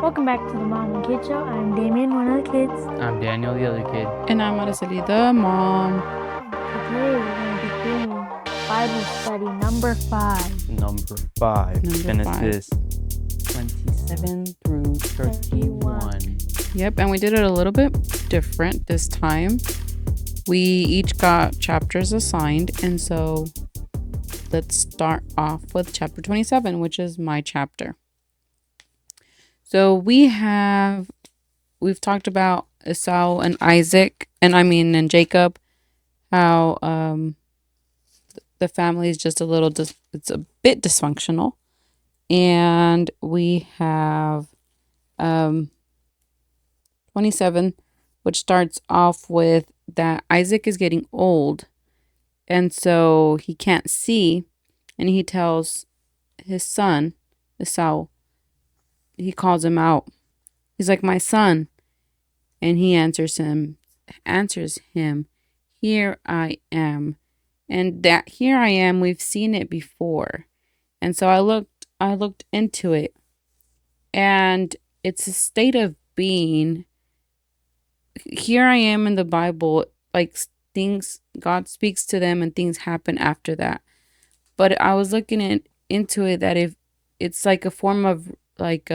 Welcome back to the Mom and Kid Show. I'm Damien, one of the kids. I'm Daniel, the other kid. And I'm Araceli, the mom. Today we're going to be doing Bible study number 5. Number 5. Genesis 27 through 31. Yep, and we did it a little bit different this time. We each got chapters assigned, and so let's start off with chapter 27, which is my chapter. So we've talked about Esau and Isaac, and Jacob, how the family is just it's a bit dysfunctional. And we have 27, which starts off with that Isaac is getting old, and so he can't see, and he tells his son, Esau, he calls him out. He's like, "My son," and he answers him, "Here I am." And that "here I am," we've seen it before. And so I looked into it, and it's a state of being. Here I am in the Bible, like things, God speaks to them and things happen after that. But I was looking into it that if it's like a form of like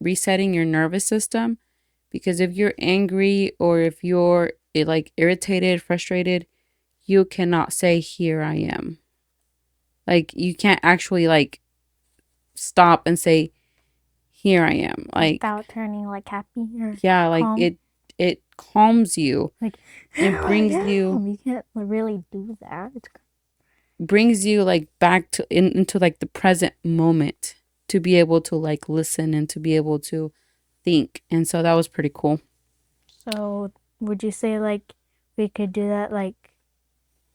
resetting your nervous system, because if you're angry or if you're like irritated, frustrated, you cannot say "here I am." Like you can't actually like stop and say "here I am," like without turning like happy or like calm. it calms you. Like It brings you you can't really do that. like back to into like the present moment, to be able to like listen and to be able to think. And so that was pretty cool. So would you say like we could do that like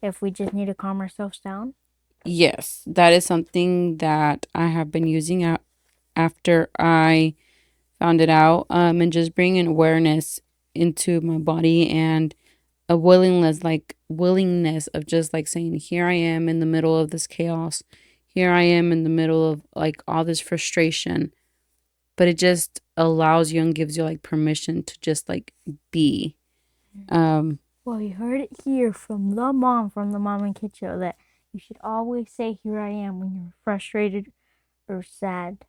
if we just need to calm ourselves down? Yes, that is something that I have been using out after I found it out, and just bringing awareness into my body and a willingness of just like saying, "Here I am in the middle of this chaos. Here I am in the middle of like all this frustration." But it just allows you and gives you like permission to just like be. Well, you heard it here from the Mom and Kid Show, that you should always say "here I am" when you're frustrated or sad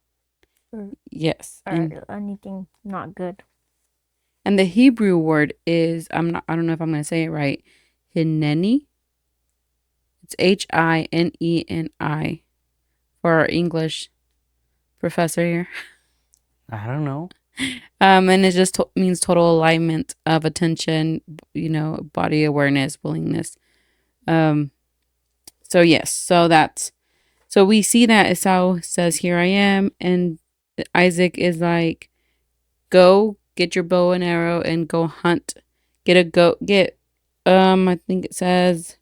or Yes. anything not good. And the Hebrew word is, I don't know if I'm going to say it right. Hineni. It's Hineni for our English professor here. I don't know. And it just means total alignment of attention, body awareness, willingness. So yes, so we see that Esau says, "Here I am," and Isaac is like, "Go get your bow and arrow and go hunt. I think it says,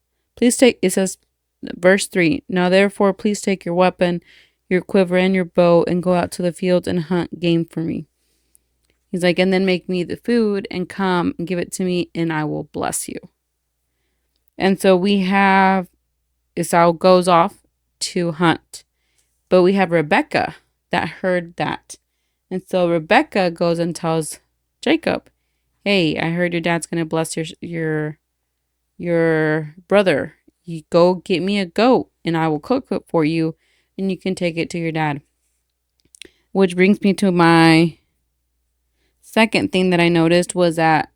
verse 3, "Now therefore please take your weapon, your quiver and your bow, and go out to the fields and hunt game for me." He's like, "And then make me the food and come and give it to me, and I will bless you." And so we have Esau goes off to hunt, but we have Rebecca that heard that. And so Rebecca goes and tells Jacob, "Hey, I heard your dad's going to bless your brother. You go get me a goat and I will cook it for you and you can take it to your dad." Which brings me to my second thing that I noticed was that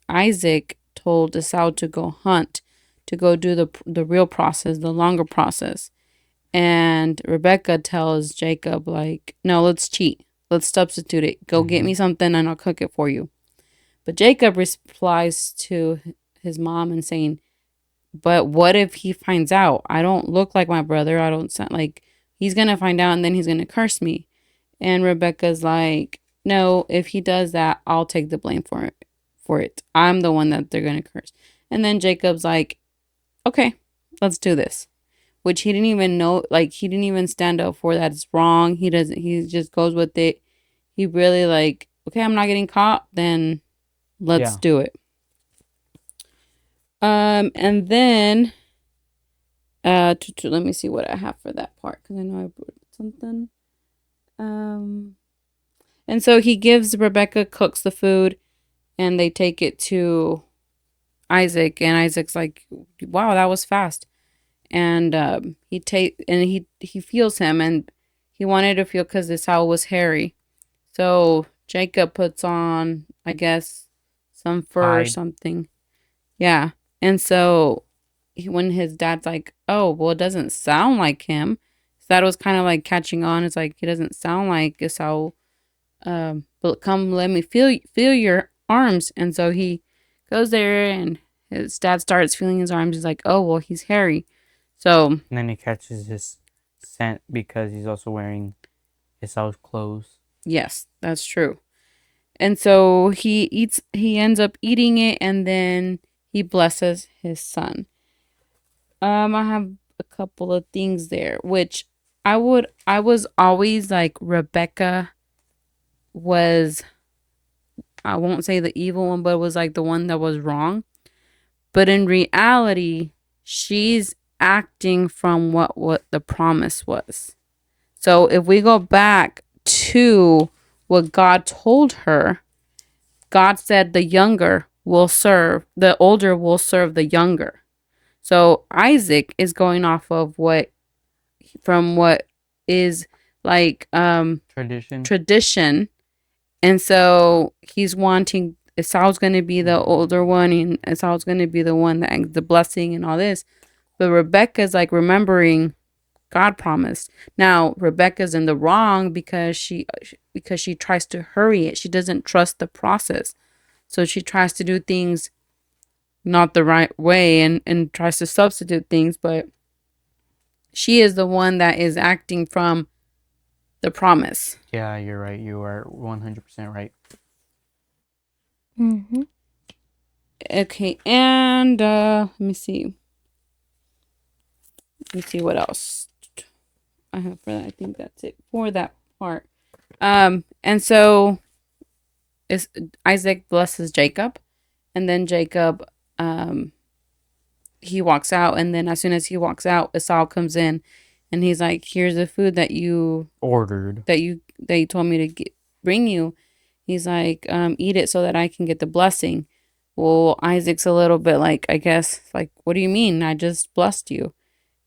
Isaac told Esau to go hunt, to go do the real process, the longer process. And Rebecca tells Jacob, like, "No, let's cheat. Let's substitute it. Go get me something and I'll cook it for you." But Jacob replies to his mom and saying, "But what if he finds out? I don't look like my brother. I don't sound like, he's going to find out and then he's going to curse me." And Rebecca's like, "No, if he does that, I'll take the blame for it. I'm the one that they're going to curse." And then Jacob's like, "Okay, let's do this." Which he didn't even know, like he didn't even stand up for that. It's wrong. He just goes with it. He really like, "Okay, I'm not getting caught, then let's do it." And then let me see what I have for that part, because I know I wrote something. And so he gives Rebecca, cooks the food, and they take it to Isaac, and Isaac's like, "Wow, that was fast." And he feels him, and he wanted to feel because this owl was hairy. So Jacob puts on, I guess, some fur or Hide. something. Yeah, and so when his dad's like, "Oh, well, it doesn't sound like him," his dad was kind of like catching on. It's like, "It doesn't sound like Esau." But come, let me feel your arms. And so he goes there, and his dad starts feeling his arms. He's like, "Oh, well, he's hairy." So And then he catches his scent because he's also wearing Esau's clothes. yes, that's true. And so he ends up eating it, and then he blesses his son. I have a couple of things there, which I was always like Rebecca was, I won't say the evil one, but was like the one that was wrong. But in reality, she's acting from what the promise was. So if we go back to what God told her, God said the older will serve the younger. So Isaac is going off of what is like Tradition. tradition. And so he's wanting Esau's going to be the older one, and Esau's going to be the one that the blessing and all this. But Rebecca's like remembering God promised. Now Rebecca's in the wrong because she tries to hurry it. She doesn't trust the process. So she tries to do things not the right way, and tries to substitute things, but she is the one that is acting from the promise. Yeah, you're right. You are 100% right. Mm-hmm. Okay, and let me see. Let me see what else I have for that. I think that's it for that part. And so is Isaac blesses Jacob, and then Jacob he walks out, and then as soon as he walks out, Esau comes in, and he's like, "Here's the food that you Ordered. told me to bring you." He's like, "Eat it so that I can get the blessing." Well, Isaac's a little bit like, I guess, like, "What do you mean? I just blessed you."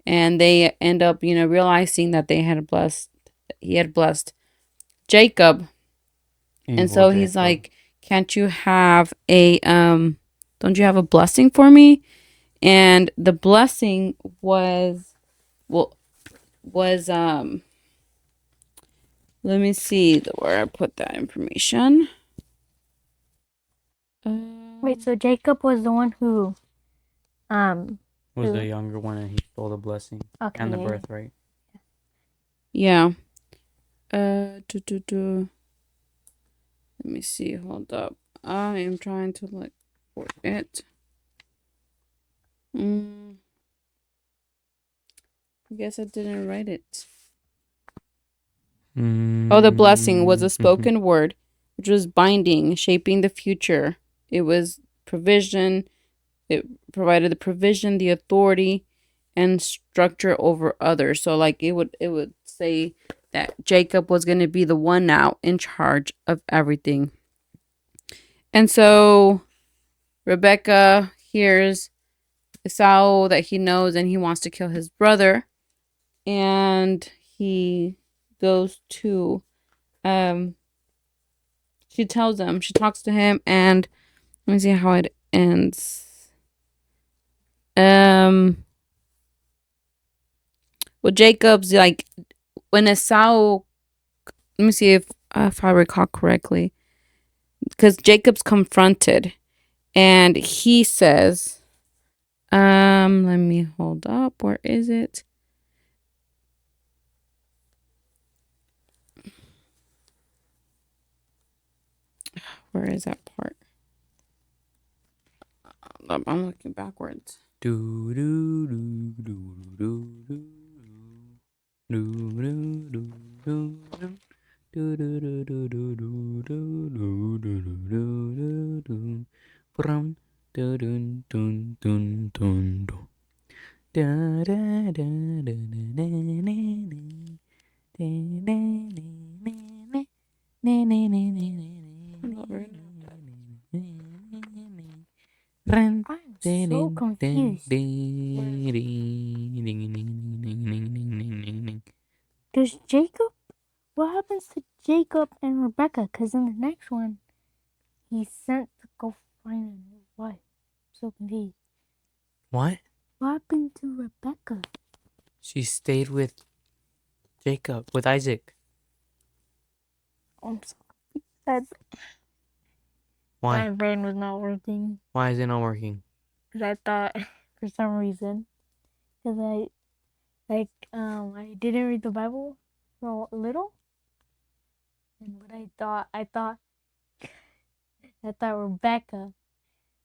And they end up, realizing that he had blessed Jacob. And Evil so he's Jacob. like, "Can't you have don't you have a blessing for me?" And the blessing was, well, let me see where I put that information. Wait, so Jacob was the one who, Was who? the younger one, and he stole the blessing Okay, and the yeah, birthright. Yeah. Let me see. Hold up. I am trying to look for it. I guess I didn't write it. Oh, the blessing was a spoken word, which was binding, shaping the future. It was provision. It provided the provision, the authority, and structure over others. So, like, it would say that Jacob was going to be the one now in charge of everything. And so Rebecca hears Esau that he knows, and he wants to kill his brother, and he goes to she talks to him, and let me see how it ends. Well, Jacob's like, when Esau, let me see if I recall correctly, because Jacob's confronted, and he says, let me hold up. Where is it? Where is that part? I'm looking backwards. Do do do do do do do do do do do. Do do do do do do do do do do do. Brum do dun dun dun dun dun. Da da da da da da da da da da da da. I'm so confused. Does Jacob? What happens to Jacob and Rebecca? Because in the next one, he's sent to go find a new wife. So confused. What? What happened to Rebecca? She stayed with Jacob, with Isaac. I'm so confused. Why? My brain was not working. Why is it not working? Because I thought, for some reason, because I didn't read the Bible for a little, and what I thought Rebecca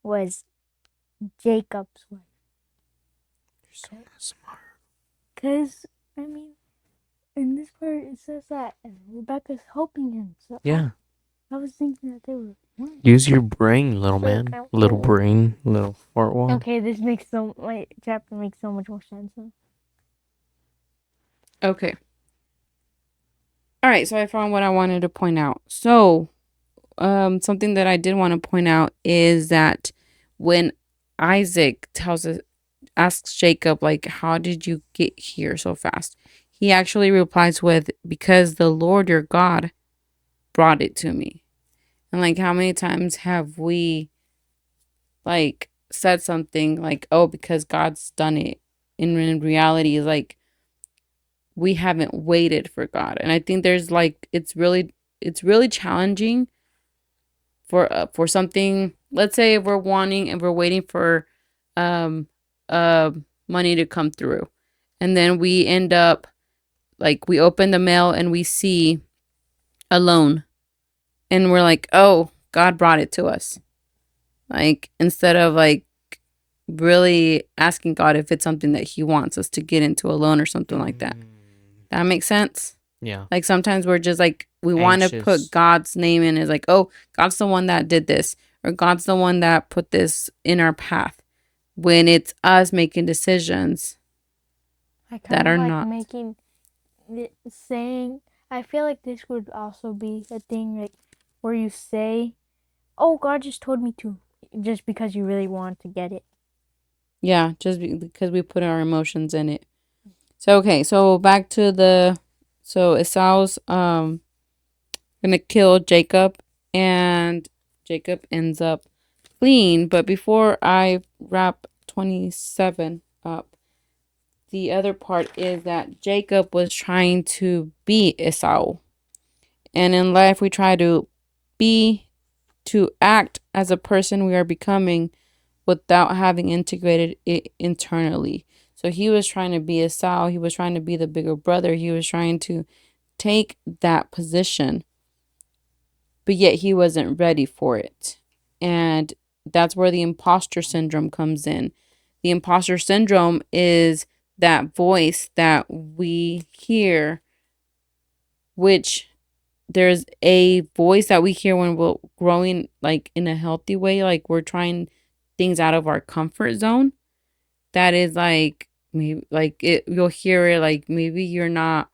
was Jacob's wife. You're so not smart. Cause I mean, in this part it says that Rebecca's helping him. So Yeah. I was thinking that they were. Use your brain, little man. Little brain, little fart wall. Okay, this makes my chapter makes so much more sense. Okay. All right, so I found what I wanted to point out. So, something that I did want to point out is that when Isaac asks Jacob, like, how did you get here so fast? He actually replies with, because the Lord your God brought it to me. And like, how many times have we like said something like, oh, because God's done it? And in reality, like, we haven't waited for God. And I think there's like, it's really challenging for something. Let's say if we're wanting and we're waiting for um money to come through, and then we end up like, we open the mail and we see a loan, and we're like, oh, God brought it to us. Like, instead of like really asking God if it's something that he wants us to get into a loan or something like that. That makes sense? Yeah. Like, sometimes we're just like, we want to put God's name in, as like, oh, God's the one that did this, or God's the one that put this in our path, when it's us making decisions that are like not. saying. I feel like this would also be a thing like where you say, "Oh, God just told me to," just because you really want to get it. Yeah, just because we put our emotions in it. So, okay, so back to so Esau's gonna kill Jacob, and Jacob ends up fleeing. But before I wrap 27 up, the other part is that Jacob was trying to be Esau. And in life, we try to act as a person we are becoming without having integrated it internally. So he was trying to be Esau. He was trying to be the bigger brother. He was trying to take that position, but yet he wasn't ready for it. And that's where the imposter syndrome comes in. The imposter syndrome is that voice that we hear, which there's a voice that we hear when we're growing like in a healthy way, like we're trying things out of our comfort zone. That is like, maybe like it, you'll hear it like, maybe you're not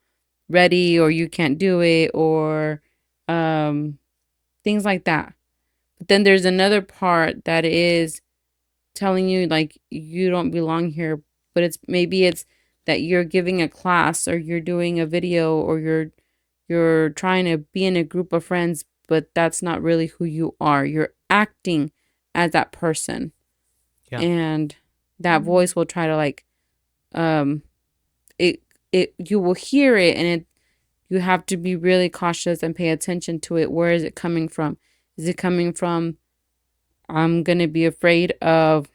ready, or you can't do it, or things like that. But then there's another part that is telling you like, you don't belong here, but it's that you're giving a class, or you're doing a video, or you're trying to be in a group of friends, but that's not really who you are. You're acting as that person. Yeah. And that voice will try to like, it you will hear it, and you have to be really cautious and pay attention to it. Where is it coming from? Is it coming from, I'm going to be afraid of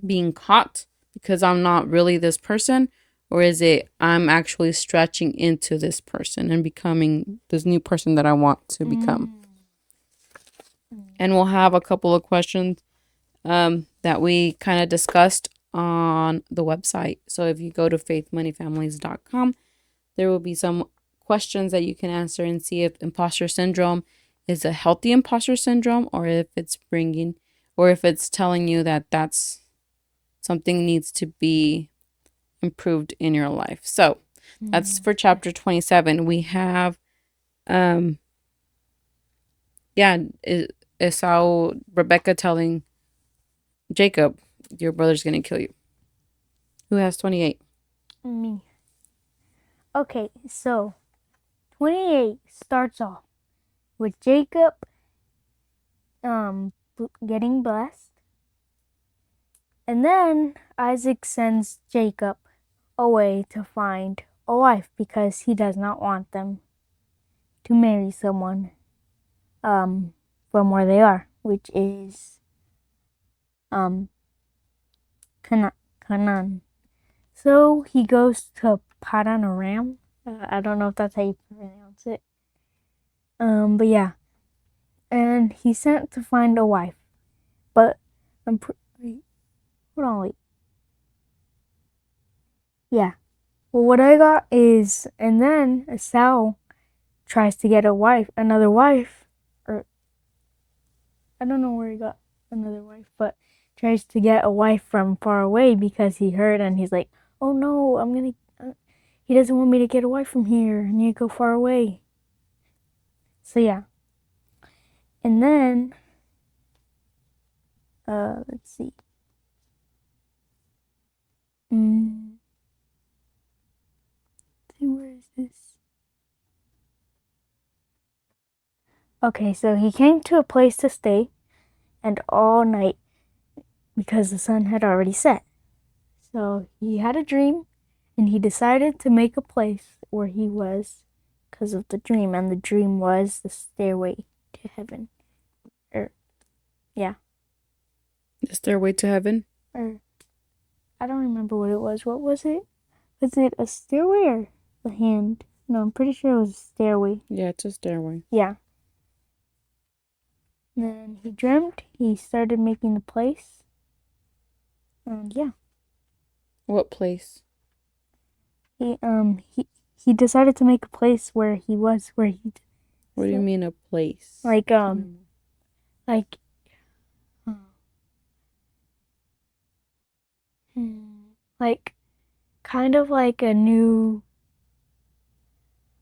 being caught because I'm not really this person? Or is it, I'm actually stretching into this person and becoming this new person that I want to become? And we'll have a couple of questions that we kind of discussed on the website. So if you go to faithmoneyfamilies.com, there will be some questions that you can answer and see if imposter syndrome is a healthy imposter syndrome, or if it's telling you that that's something needs to be improved in your life. So that's for chapter 27. We have Yeah, Esau, Rebecca telling Jacob, your brother's going to kill you. Who has 28? Me. Okay, so 28 starts off with Jacob getting blessed. And then Isaac sends Jacob away to find a wife because he does not want them to marry someone from where they are, which is Canaan. So he goes to Padan Aram. I don't know if that's how you pronounce it. But yeah, and he's sent to find a wife. But wait, hold on, wait. Yeah. Well, what I got is, and then Esau tries to get another wife, or I don't know where he got another wife, but tries to get a wife from far away because he heard and he's like, oh no, he doesn't want me to get a wife from here. I need to go far away. So yeah. And then, let's see. See, where is this? Okay, so he came to a place to stay, and all night, because the sun had already set. So he had a dream, and he decided to make a place where he was because of the dream, and the dream was the stairway to heaven. Yeah. The stairway to heaven? Or, I don't remember what it was. What was it? Was it a stairway or a hand? No, I'm pretty sure it was a stairway. Yeah, it's a stairway. Yeah. Then he dreamt, he started making the place, and yeah. What place? He decided to make a place where he was, where he. What do you mean a place? Like like like kind of like a new,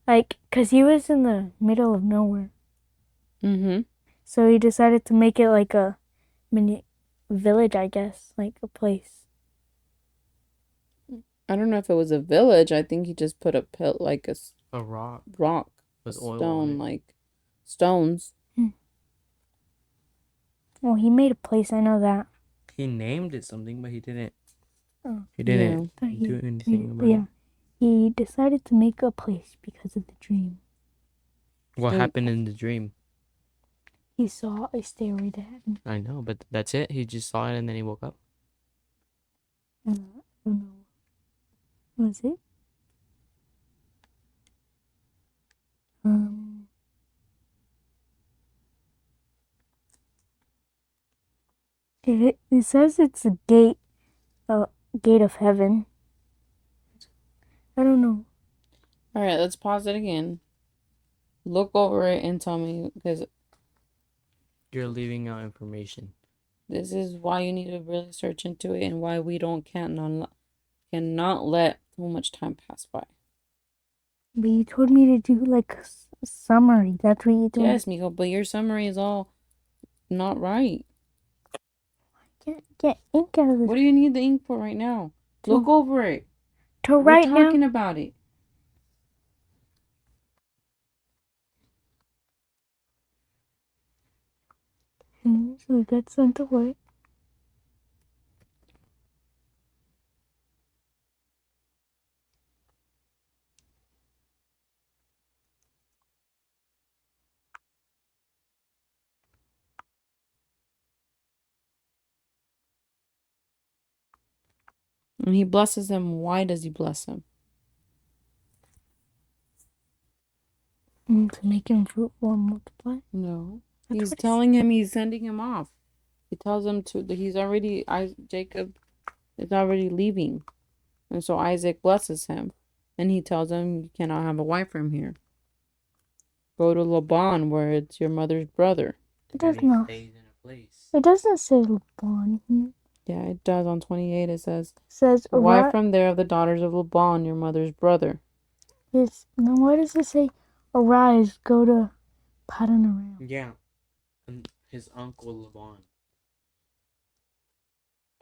like, cause he was in the middle of nowhere. Mm-hmm. So he decided to make it like a mini village, I guess, like a place. I don't know if it was a village. I think he just put A rock rock, with a oil on stone, it. like stones. Well, he made a place. I know that. He named it something, but he didn't. Oh. He didn't But do anything about yeah, it. he decided to make a place because of the dream. What So- happened in the dream? He saw a stairway to heaven. I know, but that's it. He just saw it and then he woke up. I don't know. Was it? It says it's a gate of heaven. I don't know. All right, let's pause it again. Look over it and tell me, because You're leaving out information. this is why you need to really search into it and why we cannot let too much time pass by. But you told me to do like a summary. That's what you told me. Yes, Miko, but your summary is all not right. Get ink out of this. What do you need the ink for right now? Look over it. To We're right now. talking about it. So it got sent away. And he blesses him. Why does he bless him? To make him fruitful and multiply. No. That's He's what telling him, he's sending him off. He tells him Jacob is already leaving. And so Isaac blesses him. And he tells him, you cannot have a wife from here. Go to Laban, where it's your mother's brother. It does not. Stays in a place. It doesn't say Laban here. Yeah, it does. On 28, it says, It says a wife from there of the daughters of Laban, your mother's brother. No, why does it say arise, go to Padan Aram? Yeah. And his uncle Laban.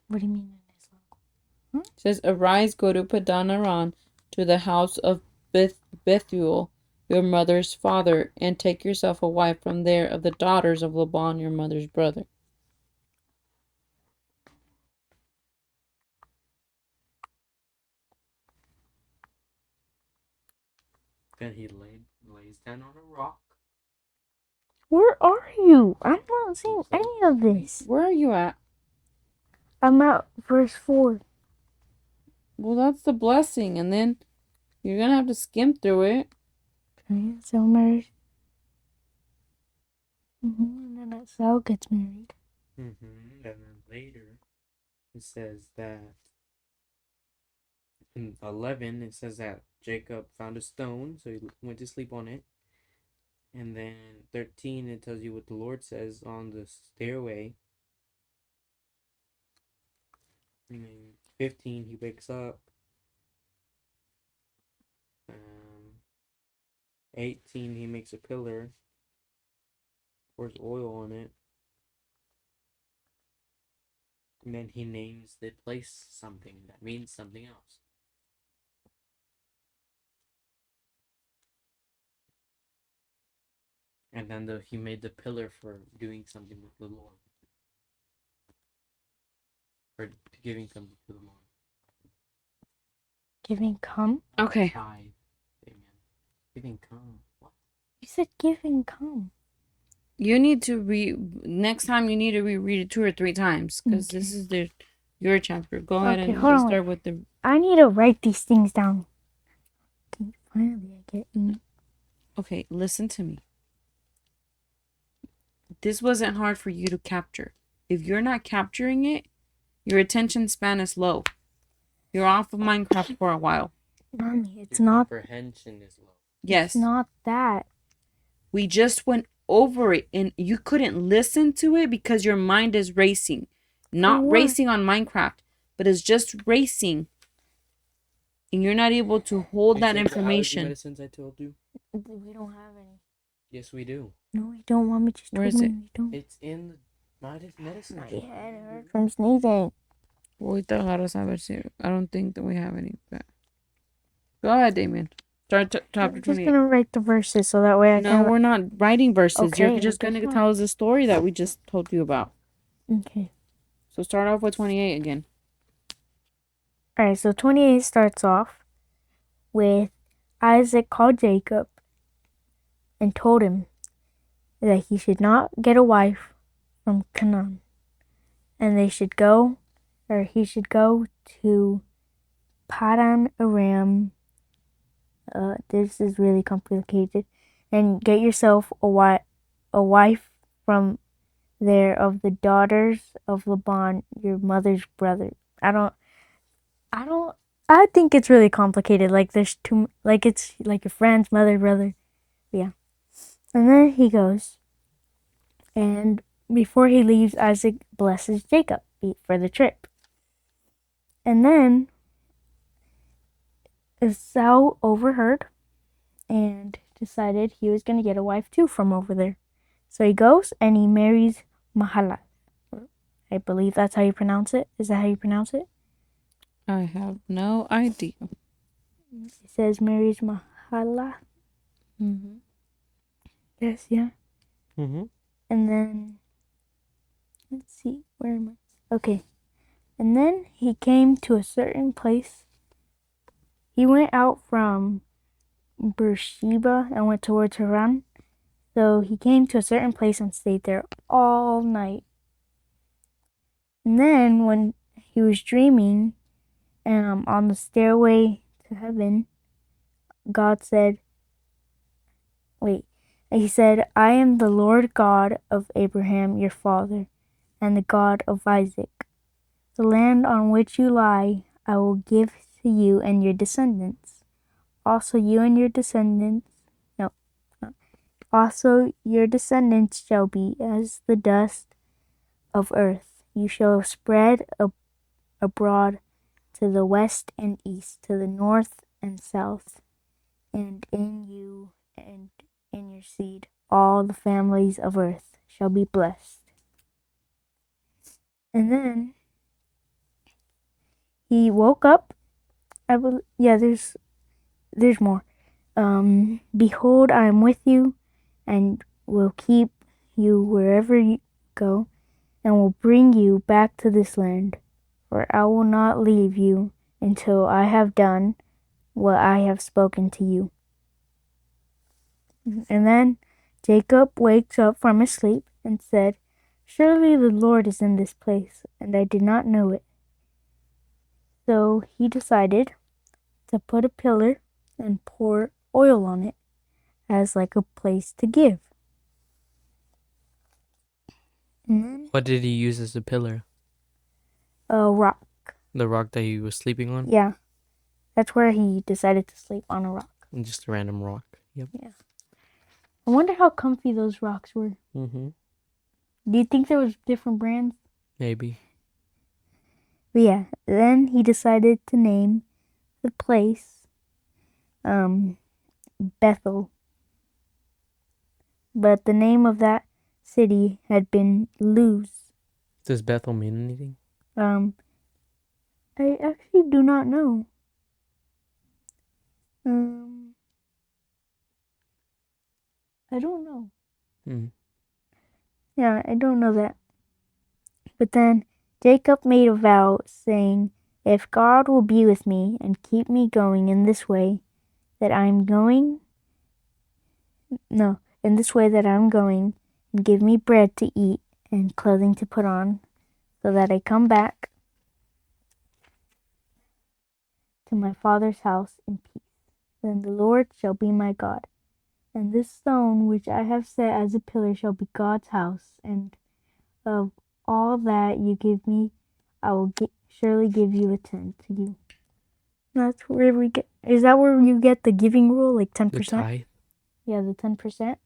What do you mean? It says, "Arise, go to Padan Aram, to the house of Bethuel, your mother's father, and take yourself a wife from there of the daughters of Laban, your mother's brother." Then he lays down on a rock. Where are you? I'm not seeing any of this. Where are you at? I'm at verse 4. Well, that's the blessing, and then you're gonna have to skim through it. Okay, so married. And then Esau gets married. And then later, it says that in 11, it says that Jacob found a stone, so he went to sleep on it. And then 13, it tells you what the Lord says on the stairway. And then 15, he wakes up. 18, he makes a pillar, pours oil on it. And then he names the place something that means something else. And then he made the pillar for doing something with the Lord. For giving something to the Lord. Giving come? Okay. Tithe. Amen. Giving come. What? You said giving come. You need to next time. You need to reread it 2 or 3 times because this is your chapter. Go ahead and hold on. start with the. I need to write these things down. Okay, finally, I get in. Okay, listen to me. This wasn't hard for you to capture. If you're not capturing it, your attention span is low. You're off of Minecraft for a while. Mommy, it's Your not. comprehension is low. Yes. It's not that. We just went over it and you couldn't listen to it because your mind is racing. Not What? racing on Minecraft, but it's just racing. And you're not able to hold that information. The medicines I told you? We don't have any. Yes, we do. No, we don't. Mommy just Where told is me it? we don't. It's in the medicine. My head hurts from sneezing. I don't think that we have any. But go ahead, Damien. Start chapter I'm just 28. gonna write the verses so that way I can. No, we're not writing verses. Okay, You're just I going to guess tell us the story that we just told you about. Okay. So start off with 28 again. Alright, so 28 starts off with Isaac called Jacob and told him that he should not get a wife from Canaan. And he should go to Padan Aram. This is really complicated. And get yourself a wife from there of the daughters of Laban, your mother's brother. I think it's really complicated. Like there's it's like your friend's mother, brother. Yeah. And then he goes, and before he leaves, Isaac blesses Jacob for the trip. And then Esau overheard and decided he was going to get a wife too from over there. So he goes and he marries Mahalath. I believe that's how you pronounce it. Is that how you pronounce it? I have no idea. It says marries Mahalath. Yes, yeah. And then, let's see, where am I? Okay. And then he came to a certain place. He went out from Beersheba and went towards Haran. So he came to a certain place and stayed there all night. And then when he was dreaming on the stairway to heaven, God said, he said, I am the Lord God of Abraham your father, and the God of Isaac. The land on which you lie I will give to you and your descendants. Also you and your descendants shall be as the dust of earth. You shall spread abroad to the west and east, to the north and south, and in you and in your seed. All the families of earth shall be blessed. And then he woke up. There's more. Behold, I am with you, and will keep you wherever you go, and will bring you back to this land. For I will not leave you until I have done what I have spoken to you. And then Jacob wakes up from his sleep and said, Surely the Lord is in this place, and I did not know it. So he decided to put a pillar and pour oil on it as like a place to give. And then What did he use as a pillar? a rock. The rock that he was sleeping on? Yeah. That's where he decided to sleep, on a rock. Just a random rock. Yep. Yeah. I wonder how comfy those rocks were. Mm-hmm. Do you think there was different brands? Maybe. But yeah, then he decided to name the place Bethel. But the name of that city had been Luz. Does Bethel mean anything? I actually do not know. I don't know. Yeah, I don't know that. But then Jacob made a vow, saying, If God will be with me and keep me going in this way that I'm going, and give me bread to eat and clothing to put on, so that I come back to my father's house in peace, then the Lord shall be my God. And this stone which I have set as a pillar shall be God's house, and of all that you give me, I will surely give you a tenth to you. That's where we get. Is that where you get the giving rule, like 10%? The tithe? Yeah, the 10%.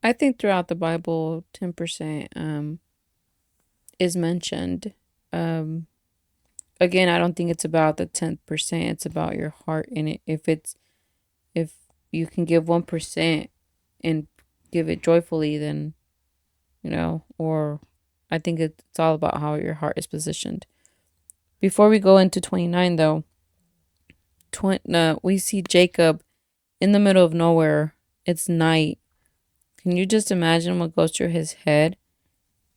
I think throughout the Bible, 10% is mentioned. Again, I don't think it's about the 10%. It's about your heart in it. If you can give 1% and give it joyfully, then or I think it's all about how your heart is positioned. Before we go into 29, though, we see Jacob in the middle of nowhere. It's night. Can you just imagine what goes through his head,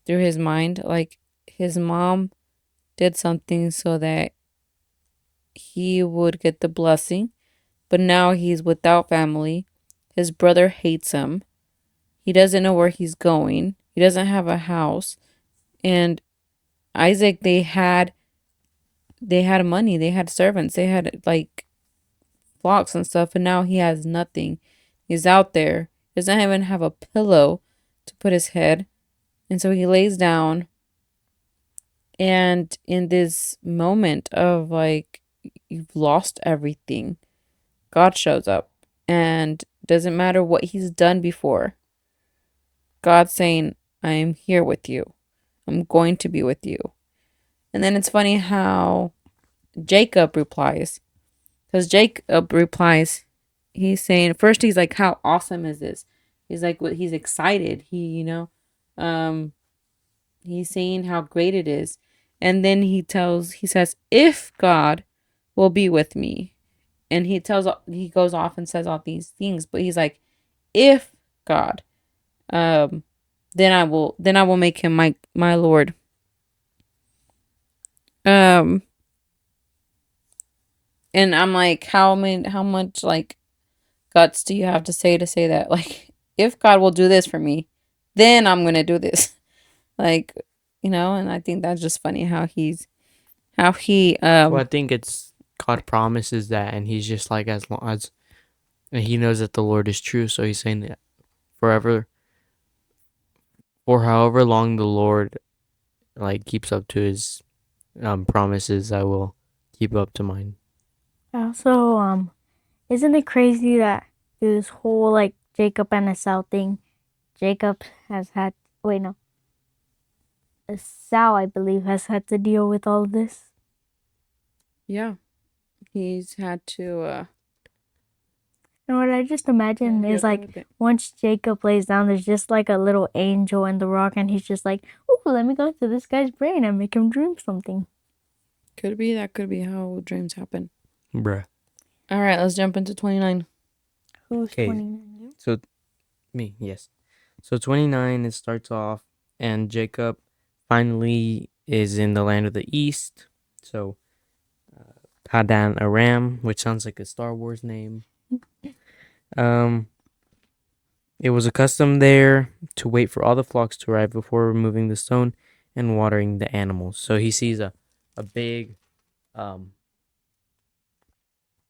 through his mind? Like, his mom did something so that he would get the blessing, but now he's without family. His brother hates him. He doesn't know where he's going. He doesn't have a house. And Isaac, they had money, they had servants, they had like flocks and stuff, and now he has nothing. He's out there, doesn't even have a pillow to put his head. And so he lays down, and in this moment of like, you've lost everything, God shows up, and doesn't matter what he's done before. God's saying, I am here with you. I'm going to be with you. And then it's funny how Jacob replies. Because Jacob replies, he's saying, first he's like, how awesome is this? He's like, he's excited. He's saying how great it is. And then he says, if God will be with me. And he goes off and says all these things, but he's like, if God, then I will make him my Lord. And I'm like, how much like guts do you have to say that? Like, if God will do this for me, then I'm gonna do this. Like, and I think that's just funny how he Well, I think it's God promises that, and he's just like, as long as, and he knows that the Lord is true, so he's saying that forever, or however long the Lord like keeps up to his promises, I will keep up to mine. Also, isn't it crazy that this whole like Jacob and Esau thing, Jacob has had, wait, no, Esau, I believe, has had to deal with all this. Yeah, he's had to And what I just imagine is like once Jacob lays down, there's just like a little angel in the rock, and he's just like, "Ooh, let me go into this guy's brain and make him dream something." Could be. That could be how dreams happen. Bruh. All right, let's jump into 29. Who's Okay. 29? So, me, yes. So 29, it starts off, and Jacob finally is in the land of the east. So, Padan Aram, which sounds like a Star Wars name. It was a custom there to wait for all the flocks to arrive before removing the stone and watering the animals. So he sees a big a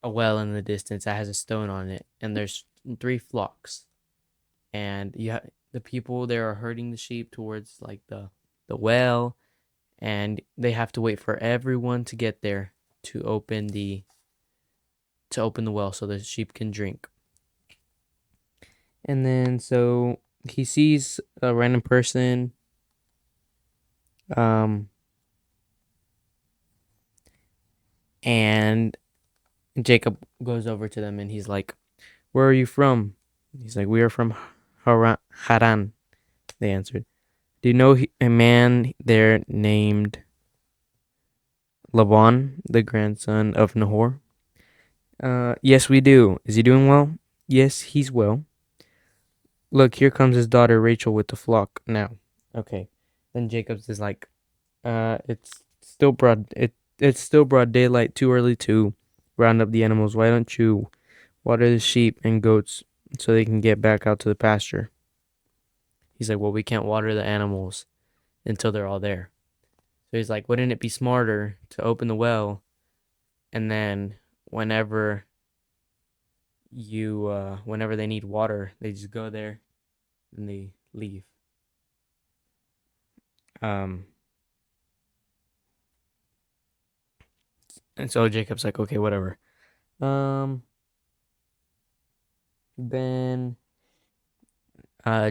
well in the distance that has a stone on it, and there's 3 flocks, and the people there are herding the sheep towards like the well, and they have to wait for everyone to get there to open the well so the sheep can drink. And then so he sees a random person, and Jacob goes over to them and he's like, "Where are you from?" He's like, "We are from Haran," they answered. "Do you know a man there named Laban, the grandson of Nahor?" Yes, we do. Is he doing well?" "Yes, he's well." "Look, here comes his daughter Rachel with the flock now." Okay. Then Jacob's is like, it's still broad daylight, too early to round up the animals. Why don't you water the sheep and goats so they can get back out to the pasture?" He's like, "Well, we can't water the animals until they're all there." So he's like, "Wouldn't it be smarter to open the well, and then whenever whenever they need water, they just go there and they leave." Um, and so Jacob's like, "Okay, whatever." Um, then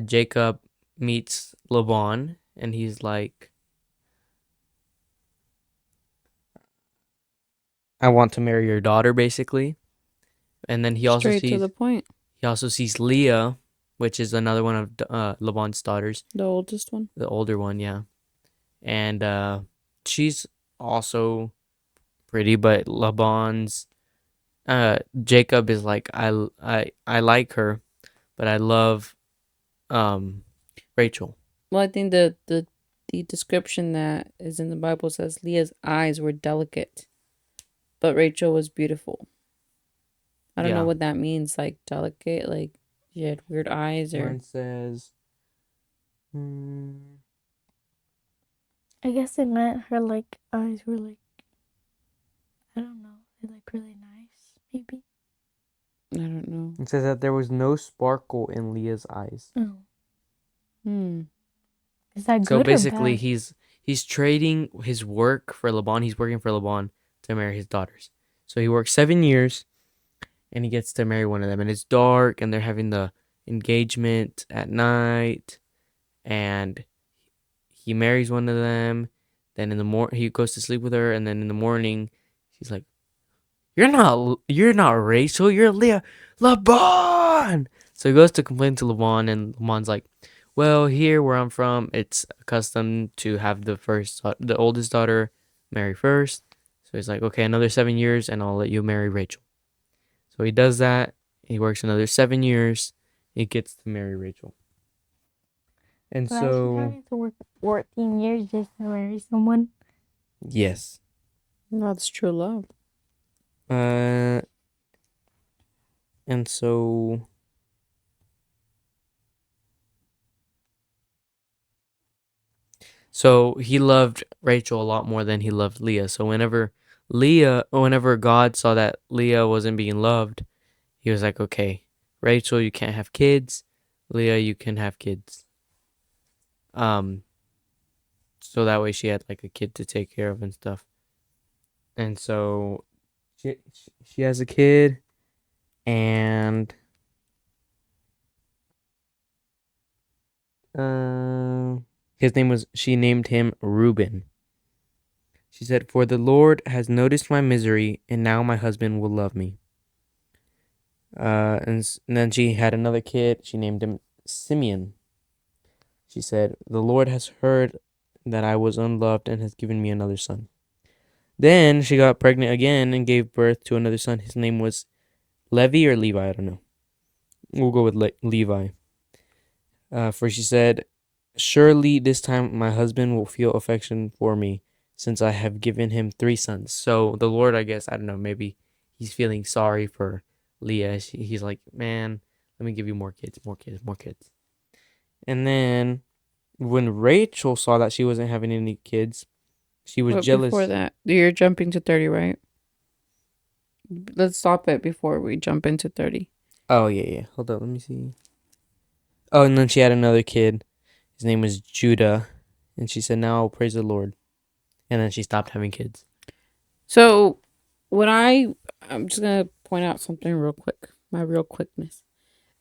Jacob meets Laban, and he's like, "I want to marry your daughter," basically. And then he also Straight to the point. sees Leah, which is another one of Laban's daughters, The oldest one. the older one, yeah. And she's also pretty, but Laban's Jacob is like, I like her, but I love Rachel. Well, I think the description that is in the Bible says Leah's eyes were delicate, but Rachel was beautiful. I don't know Yeah. what that means, like delicate, like she had weird eyes or Mine says, I guess it meant her like eyes were like, I don't know, they're like really nice, maybe. I don't know. it says that there was no sparkle in Leah's eyes. Oh, Hmm. is that So good basically, or bad? he's trading his work for Laban. He's working for Laban to marry his daughters. So he works 7 years, and he gets to marry one of them. And it's dark, and they're having the engagement at night, and he marries one of them. Then in the he goes to sleep with her, and then in the morning, she's like, You're not Rachel. You're Leah, Laban." So he goes to complain to Laban, and Laban's like, "Well, here where I'm from, it's accustomed to have the oldest daughter marry first." So he's like, "Okay, another 7 years, and I'll let you marry Rachel." So he does that. He works another 7 years. He gets to marry Rachel. And Imagine so, having to work 14 years just to marry someone. yes. That's true love. And so he loved Rachel a lot more than he loved Leah. So whenever God saw that Leah wasn't being loved, he was like, "Okay, Rachel, you can't have kids. Leah, you can have kids." So that way she had like a kid to take care of and stuff. And so she has a kid, and she named him Reuben. She said, "For the Lord has noticed my misery, and now my husband will love me." And then she had another kid. She named him Simeon. She said, "The Lord has heard that I was unloved and has given me another son." Then she got pregnant again and gave birth to another son. His name was Levi or Levi, I don't know. We'll go with Levi. For she said, "Surely this time my husband will feel affection for me, since I have given him 3 sons." So the Lord, I guess, I don't know, maybe he's feeling sorry for Leah. He's like, "Man, let me give you more kids, more kids, more kids." And then when Rachel saw that she wasn't having any kids, she was But before jealous. that, you're jumping to 30, right? Let's stop it before we jump into 30. Oh, yeah, yeah. Hold up, let me see. Oh, and then she had another kid. His name was Judah. And she said, "Now I'll praise the Lord." And then she stopped having kids. So, I'm just gonna point out something real quick. My real quickness.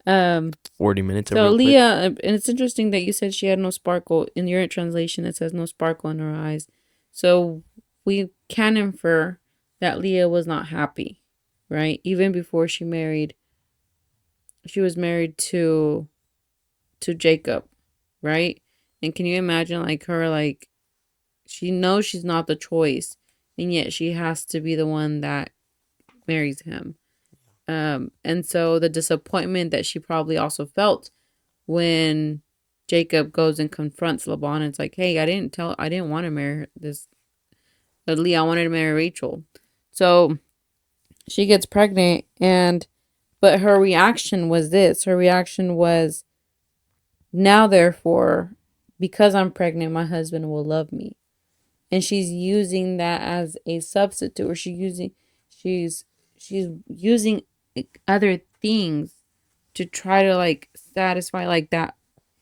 40 minutes of So real quick. Leah, and it's interesting that you said she had no sparkle. In your translation, it says no sparkle in her eyes. So we can infer that Leah was not happy, right? Even before she married, she was married to Jacob, right? And can you imagine like her like she knows she's not the choice, and yet she has to be the one that marries him. And so the disappointment that she probably also felt when Jacob goes and confronts Laban, it's like, hey, I didn't want to marry this Leah. I wanted to marry Rachel. So she gets pregnant, but her reaction was this. Her reaction was, now therefore, because I'm pregnant, my husband will love me. And she's using that as a substitute, or she's she's using other things to try to like satisfy like that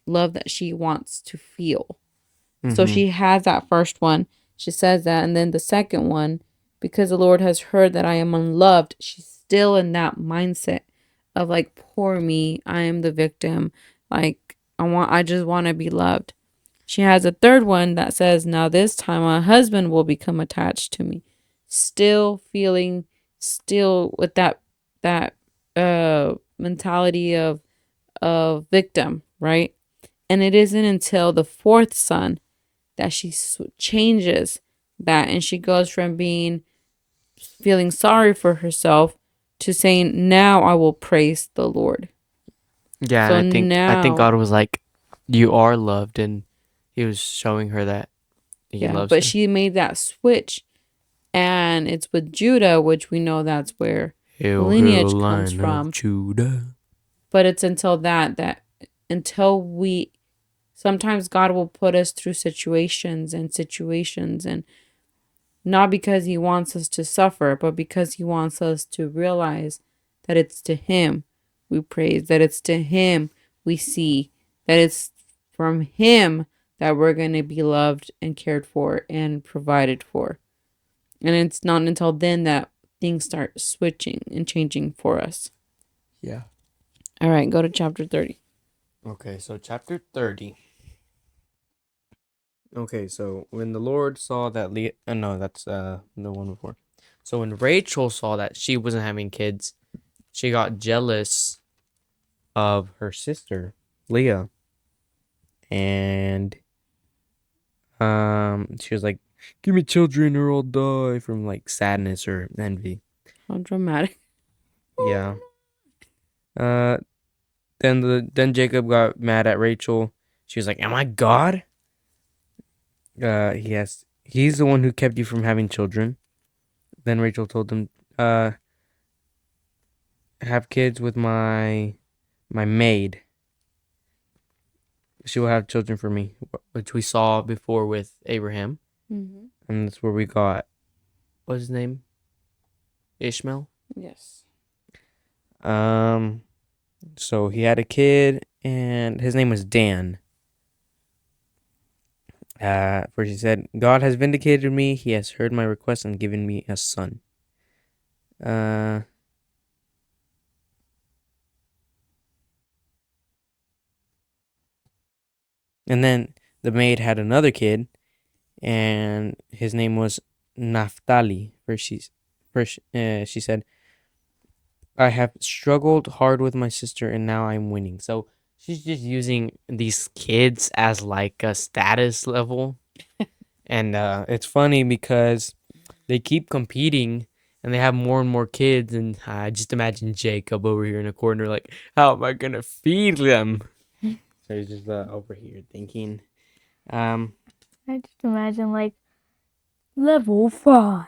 love that she wants to feel. So Mm-hmm. she has that first one. She says that. And then the second one, because the Lord has heard that I am unloved, she's still in that mindset of like, poor me. I am the victim. Like, I just want to be loved. She has a third one that says, now this time my husband will become attached to me. Still feeling, still with that mentality of victim, right? And it isn't until the fourth son that she changes that, and she goes from being feeling sorry for herself to saying, now I will praise the Lord. Yeah, and So I think now, God was like, "You are loved," and He was showing her that He yeah, loves but her. she made that switch, and it's with Judah, which we know that's where the Hail, hail, lineage comes Lion of from. Judah. But it's until that until we sometimes God will put us through situations and not because he wants us to suffer, but because he wants us to realize that it's to him we praise, that it's to him we see, that it's from him that we're going to be loved and cared for and provided for. And it's not until then that things start switching and changing for us. Yeah. All right, go to chapter 30. Okay, so chapter 30. Okay, so when the Lord saw that Leah, no, that's the one before. So when Rachel saw that she wasn't having kids, she got jealous of her sister Leah, and she was like, "Give me children or I'll die," from like sadness or envy. How dramatic. Yeah. Uh, then Jacob got mad at Rachel. She was like, "Am I God? He's the one who kept you from having children." Then Rachel told him, "Have kids with my maid. She will have children for me," which we saw before with Abraham, Mm-hmm. and that's where we got what's his name, Ishmael. Yes. Um, so he had a kid, and his name was Dan. For she said, "God has vindicated me. He has heard my request and given me a son." Uh, and then the maid had another kid, and his name was Naphtali. She said, I have struggled hard with my sister and now I'm winning. So she's just using these kids as like a status level. And it's funny because they keep competing and they have more and more kids. And I just imagine Jacob over here in a corner, like, how am I going to feed them? So he's just over here thinking. I just imagine like level 5.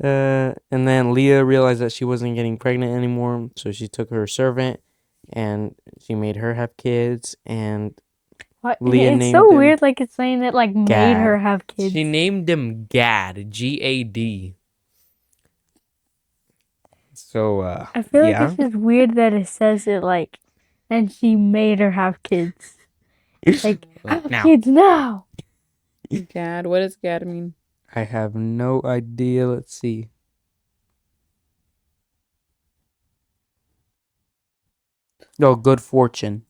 And then Leah realized that she wasn't getting pregnant anymore, so she took her servant and she made her have kids. And What? Leah It's named so him weird. Like it's saying that like made her Gad. have kids. She named him Gad, Gad. So I feel like yeah. it's just weird that it says it like, and she made her have kids. Like have Now kids now. Gad. What does Gad mean? I have no idea. Let's see. Oh, good fortune.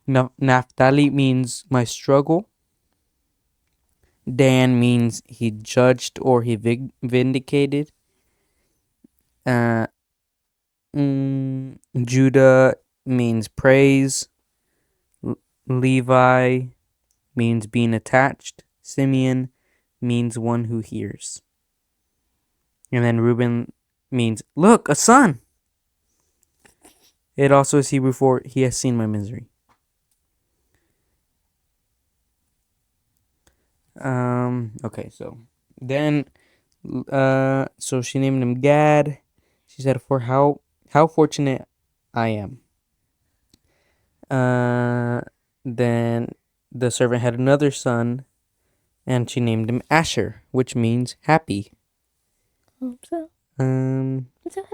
Naphtali means my struggle. Dan means he judged or he vindicated. Uh, Judah means praise. Levi means being attached. Simeon means one who hears. And then Reuben means, look, a son. It also is Hebrew for he has seen my misery. Okay, so then so she named him Gad. She said, for how fortunate I am. Then the servant had another son, and she named him Asher, which means happy. So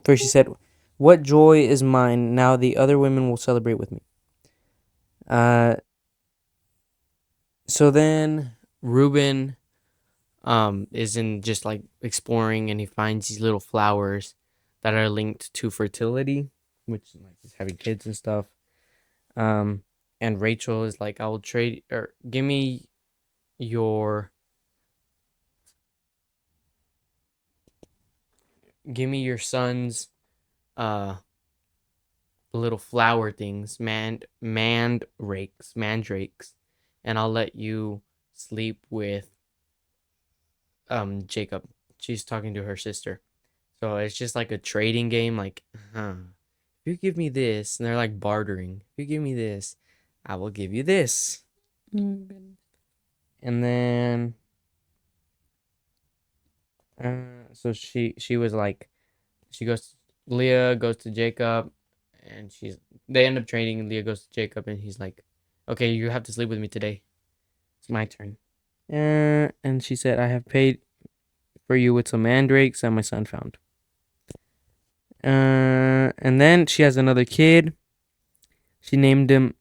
First she said, what joy is mine, now the other women will celebrate with me. So then Reuben is in just like exploring, and he finds these little flowers that are linked to fertility, which like is having kids and stuff. And Rachel is like, I will trade, or give me your son's little flower things, mandrakes, and I'll let you sleep with Jacob. She's talking to her sister. So it's just like a trading game, like, if you give me this, and they're like bartering. If you give me this, I will give you this. And then so she was like, Leah goes to Jacob, and they end up trading, and Leah goes to Jacob, and he's like, okay, you have to sleep with me today. It's my turn. And she said, I have paid for you with some mandrakes that my son found. And then she has another kid. She named him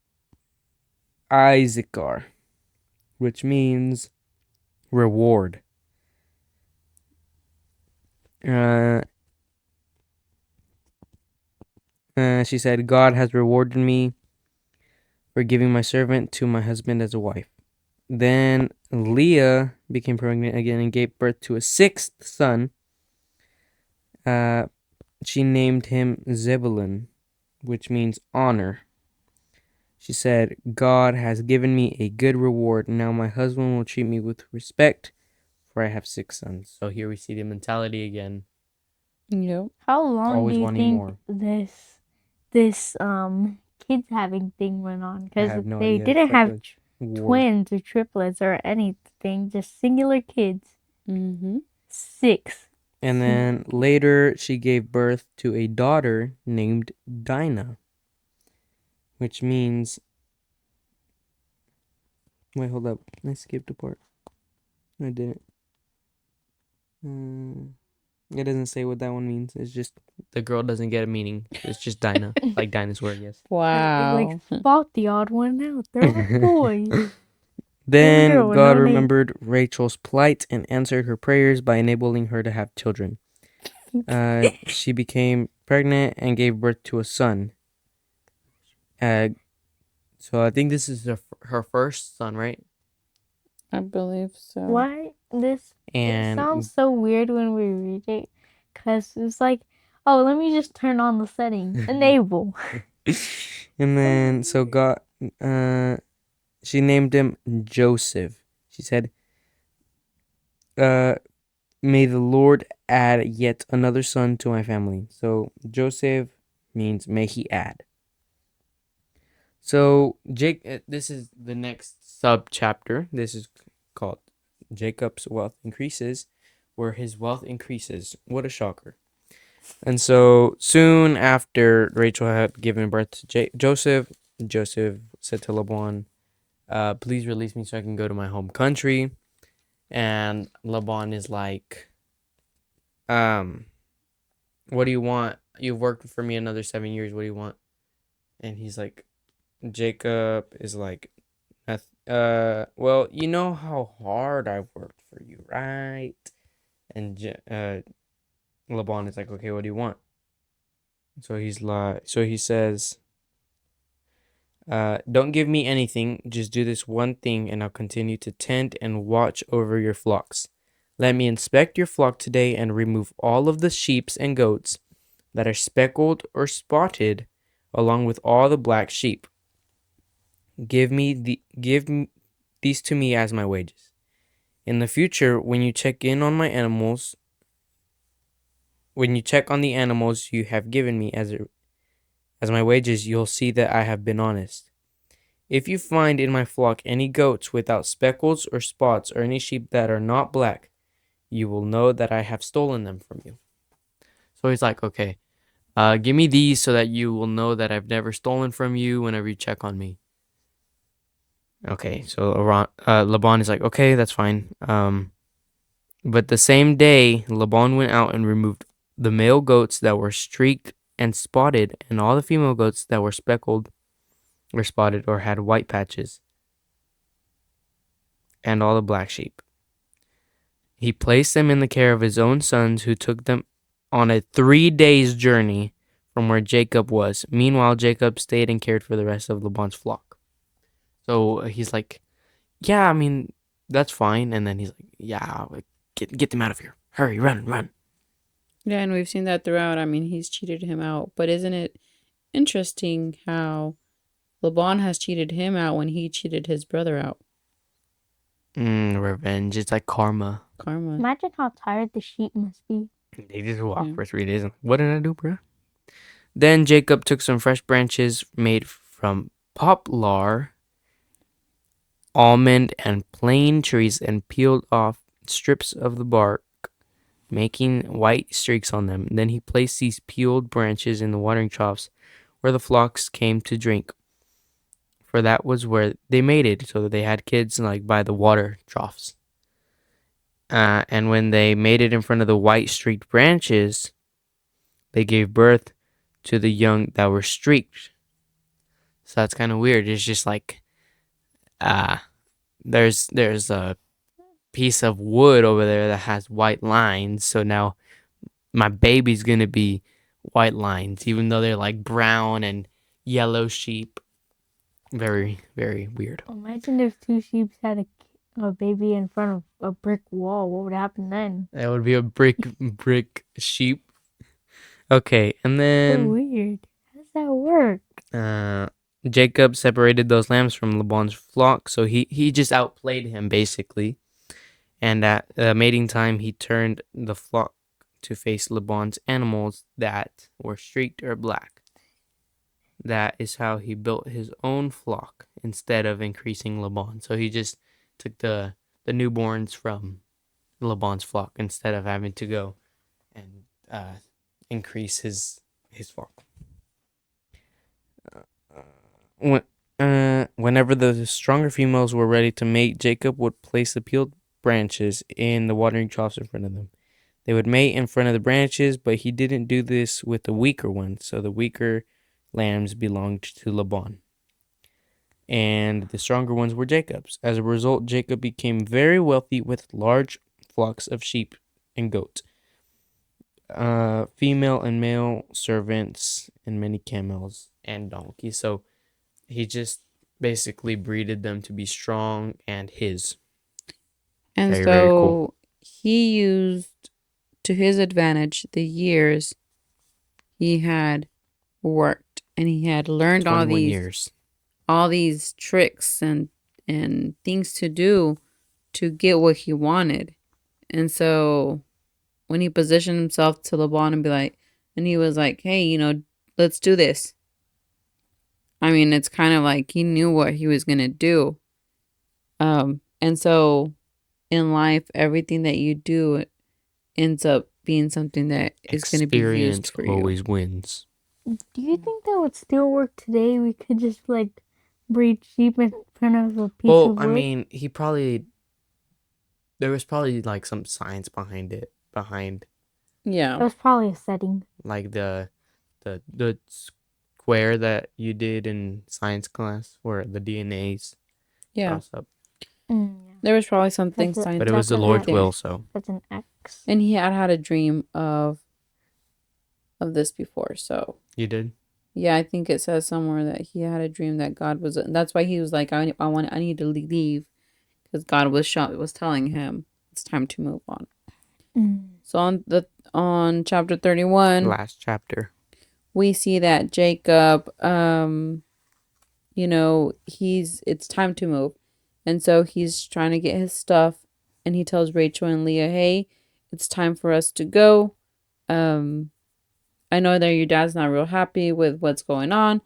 Issachar, which means reward. She said, God has rewarded me for giving my servant to my husband as a wife. Then Leah became pregnant again and gave birth to a sixth son. She named him Zebulun, which means honor. She said, God has given me a good reward. Now my husband will treat me with respect, for I have 6 sons. So here we see the mentality again. Yep. How long Always do you wanting think more. this kids having thing went on? I Because have no they idea. didn't It's like have a war. twins or triplets or anything, just singular kids. Mm-hmm. 6. And then later she gave birth to a daughter named Dinah, which means. Wait, hold up. I skipped a part. I didn't. It doesn't say what that one means. It's just the girl doesn't get a meaning. It's just Dinah, like dinosaur, yes. Wow. Like spot the odd one out. They're all boys. Then girl with God no name. remembered Rachel's plight and answered her prayers by enabling her to have children. She became pregnant and gave birth to a son. So I think this is her first son, right? I believe so. Why this? It And sounds so weird when we read it. because it's like, oh, let me just turn on the setting, enable. And then so God, she named him Joseph. She said, may the Lord add yet another son to my family. So Joseph means may he add. So this is the next sub chapter. This is called Jacob's wealth increases, where his wealth increases. What a shocker! And so soon after Rachel had given birth to Joseph, Joseph said to Laban, "Please release me so I can go to my home country." And Laban is like, what do you want? You've worked for me another 7 years. What do you want? And he's like, Jacob is like, well, you know how hard I've worked for you, right? And Laban is like, okay, what do you want? So he says, don't give me anything. Just do this one thing, and I'll continue to tend and watch over your flocks. Let me inspect your flock today and remove all of the sheep and goats that are speckled or spotted, along with all the black sheep. Give these to me as my wages. In the future, when you check on the animals you have given me as my wages, you'll see that I have been honest. If you find in my flock any goats without speckles or spots or any sheep that are not black, you will know that I have stolen them from you. So he's like, okay, give me these so that you will know that I've never stolen from you whenever you check on me. Okay, so Laban is like, okay, that's fine. But the same day, Laban went out and removed the male goats that were streaked and spotted, and all the female goats that were speckled or spotted or had white patches, and all the black sheep. He placed them in the care of his own sons, who took them on a 3 days journey from where Jacob was. Meanwhile, Jacob stayed and cared for the rest of Laban's flock. So he's like, yeah, I mean, that's fine. And then he's like, yeah, get them out of here. Hurry, run. Yeah, and we've seen that throughout. I mean, he's cheated him out. But isn't it interesting how Laban has cheated him out when he cheated his brother out? Revenge. It's like karma. Karma. Imagine how tired the sheep must be. They just walk Yeah. for 3 days. What did I do, bruh? Then Jacob took some fresh branches made from poplar, almond, and plane trees and peeled off strips of the bark, making white streaks on them. Then he placed these peeled branches in the watering troughs where the flocks came to drink, for that was where they mated, so that they had kids like by the water troughs. And when they mated in front of the white streaked branches, they gave birth to the young that were streaked. So that's kind of weird. It's just like, there's a piece of wood over there that has white lines. So now my baby's gonna be white lines, even though they're like brown and yellow sheep. Very, very weird. Imagine if two sheep had a baby in front of a brick wall. What would happen then? That would be a brick sheep. Okay, and So then weird. How does that work? Jacob separated those lambs from Laban's flock, so he just outplayed him basically. And at mating time, he turned the flock to face Laban's animals that were streaked or black. That is how he built his own flock instead of increasing Laban. So he just took the newborns from Laban's flock instead of having to go and increase his flock. Whenever the stronger females were ready to mate, Jacob would place the peeled branches in the watering troughs in front of them. They would mate in front of the branches, but he didn't do this with the weaker ones, so the weaker lambs belonged to Laban, and the stronger ones were Jacob's. As a result, Jacob became very wealthy with large flocks of sheep and goats, female and male servants, and many camels and donkeys. So he just basically breeded them to be strong and his. And Very, so very cool. he used to his advantage the years he had worked, and he had learned 21 years. all these tricks and things to do to get what he wanted. And so when he positioned himself to Laban and be like, and he was like, hey, you know, let's do this. I mean, it's kind of like he knew what he was going to do. And so in life, everything that you do ends up being something that is going to be used for you. Experience always wins. Do you think that would still work today? We could just like breed sheep in front of a piece of wood. I mean, there was probably like some science behind it. Yeah. That was probably a setting. Like the square that you did in science class where the DNAs cross up. Yeah. There was probably something That's scientific. But it was the Lord's there. will, so. That's an X. And he had a dream of this before, so. You did? Yeah, I think it says somewhere that he had a dream that God was. That's why he was like, I need to leave, because God was telling him it's time to move on. So on chapter 31, Last chapter, we see that Jacob, you know, it's time to move, and so he's trying to get his stuff, and he tells Rachel and Leah, hey, it's time for us to go. I know that your dad's not real happy with what's going on,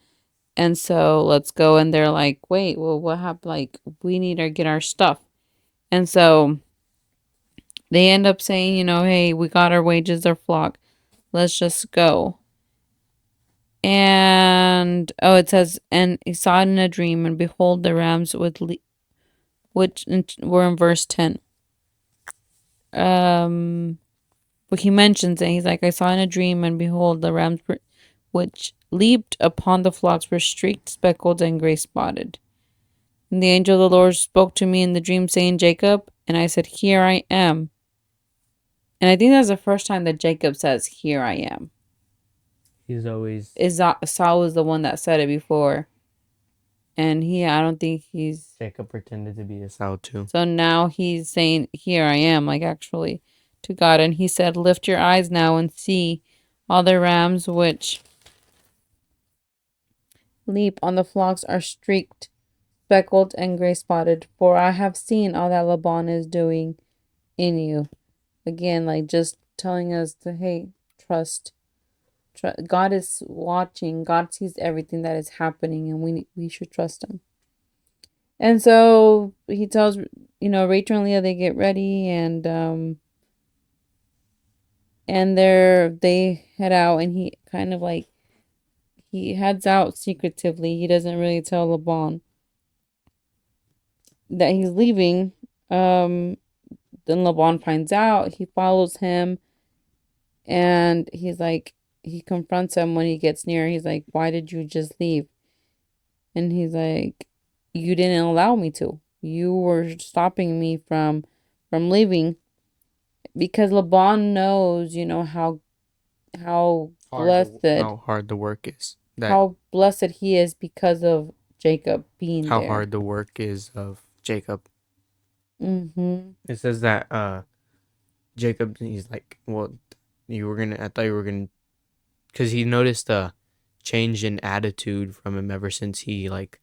and so let's go. And they're like, wait, well, what happened? Like, we need to get our stuff. And so they end up saying, you know, hey, we got our wages, our flock. Let's just go. And, it says, and he saw it in a dream, and behold, the rams which were in verse 10. But he mentions it. He's like, I saw in a dream, and behold, the rams which leaped upon the flocks were streaked, speckled, and gray spotted. And the angel of the Lord spoke to me in the dream, saying, Jacob. And I said, here I am. And I think that's the first time that Jacob says, here I am. he's always. Esau was the one that said it before. And I don't think Jacob pretended to be Esau too. So now he's saying, here I am, like actually, to God. And he said, lift your eyes now and see all the rams which leap on the flocks are streaked, speckled, and gray spotted. For I have seen all that Laban is doing in you. Again, like just telling us to, hey, trust. God is watching. God sees everything that is happening, and we should trust him. And so he tells, you know, Rachel and Leah, they get ready, and they head out, and he kind of like, he heads out secretively. He doesn't really tell Laban that he's leaving. Then Laban finds out. He follows him, and he's like, he confronts him when he gets near. He's like, why did you just leave? And he's like, you didn't allow me to. You were stopping me from leaving, because Laban knows, you know, how blessed, how hard the work is. How blessed he is because of Jacob being how there. hard the work is of Jacob. Mm-hmm. It says that Jacob, he's like, well, I thought you were gonna, because he noticed a change in attitude from him ever since he like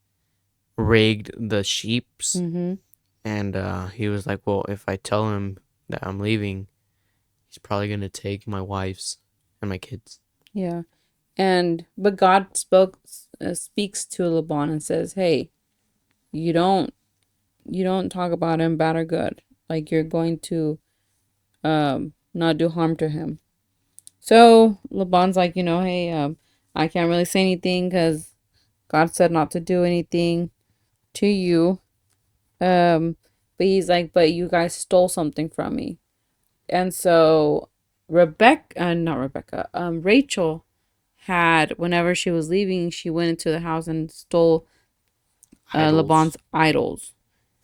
rigged the sheeps. Mm-hmm. And he was like, well, if I tell him that I'm leaving, he's probably gonna take my wives and my kids. Yeah. But God speaks to Laban and says, hey, you don't talk about him bad or good. Like, you're going to not do harm to him. So Laban's like, you know, hey, I can't really say anything because God said not to do anything to you. But he's like, but you guys stole something from me. And so Rachel had, whenever she was leaving, she went into the house and stole Laban's idols.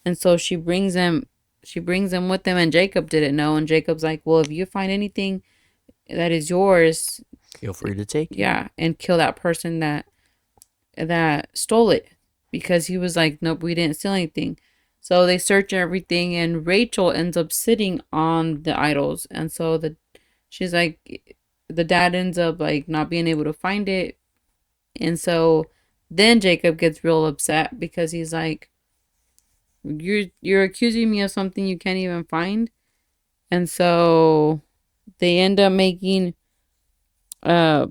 And so she brings them with them, and Jacob didn't know. And Jacob's like, well, if you find anything that is yours, feel free to take it. Yeah, and kill that person that stole it. Because he was like, nope, we didn't steal anything. So they search everything, and Rachel ends up sitting on the idols. And so she's like, the dad ends up like not being able to find it. And so then Jacob gets real upset because he's like, you're accusing me of something you can't even find. And so they end up uh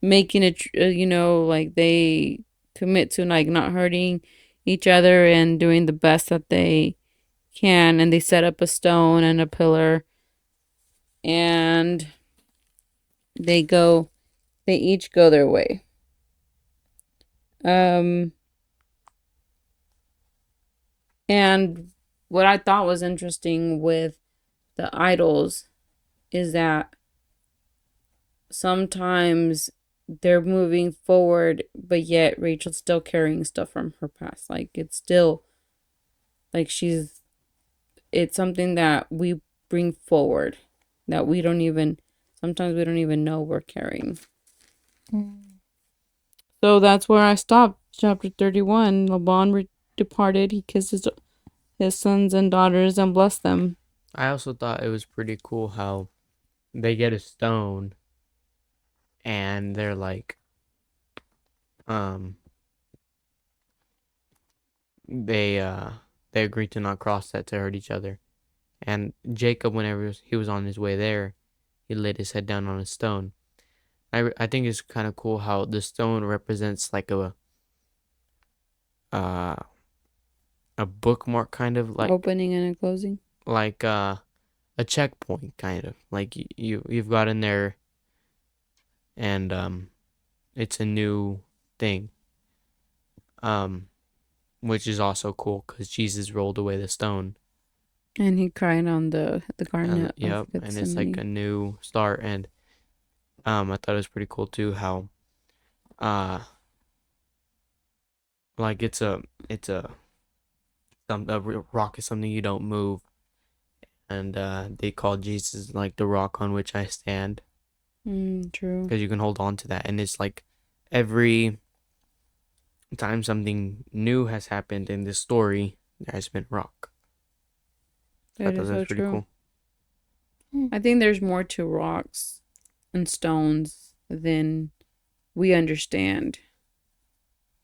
making it, like they commit to like not hurting each other and doing the best that they can, and they set up a stone and a pillar, and they each go their way. um and what I thought was interesting with the idols is that sometimes they're moving forward, but yet Rachel's still carrying stuff from her past. Like it's still like it's something that we bring forward that sometimes we don't even know we're carrying. So that's where I stopped. Chapter 31. Laban departed. He kissed his sons and daughters and blessed them. I also thought it was pretty cool how they get a stone and they're like, they agreed to not cross that to hurt each other. And Jacob, whenever he was on his way there, he laid his head down on a stone. I think it's kind of cool how the stone represents like a bookmark, kind of like Opening and a closing. like a checkpoint, kind of like you've got in there, and it's a new thing, which is also cool because Jesus rolled away the stone. And he cried on the garden. Yep, and it's like a new start. And I thought it was pretty cool too how like it's a rock is something you don't move, and they call Jesus like the rock on which I stand. True. Because you can hold on to that, and it's like every time something new has happened in this story, there has been rock. That is so true. Cool. I think there's more to rocks and stones than we understand.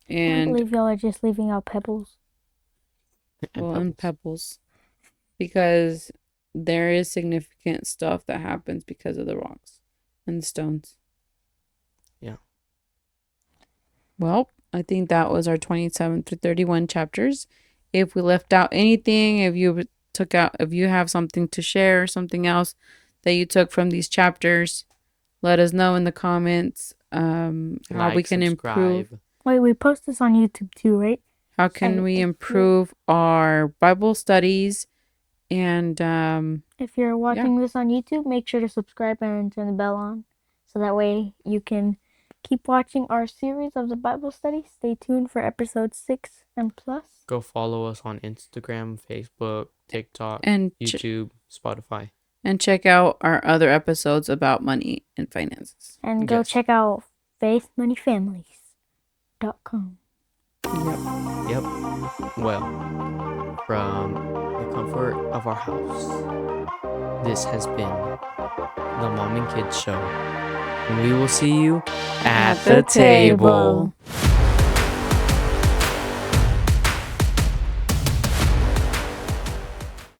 And I believe y'all are just leaving out pebbles. And pebbles. Because there is significant stuff that happens because of the rocks and the stones. Yeah. Well, I think that was our 27 through 31 chapters. If we left out anything, if you have something to share, something else that you took from these chapters, let us know in the comments. How we can improve. Wait, we post this on YouTube too, right? How can we improve our Bible studies? And if you're watching this on YouTube, make sure to subscribe and turn the bell on, so that way you can keep watching our series of the Bible study. Stay tuned for episode 6 and plus. Go follow us on Instagram, Facebook, TikTok, and YouTube, Spotify. And check out our other episodes about money and finances. And go check out faithmoneyfamilies.com. Yep. Well, from the comfort of our house, this has been the Mom and Kids Show. And we will see you at the table.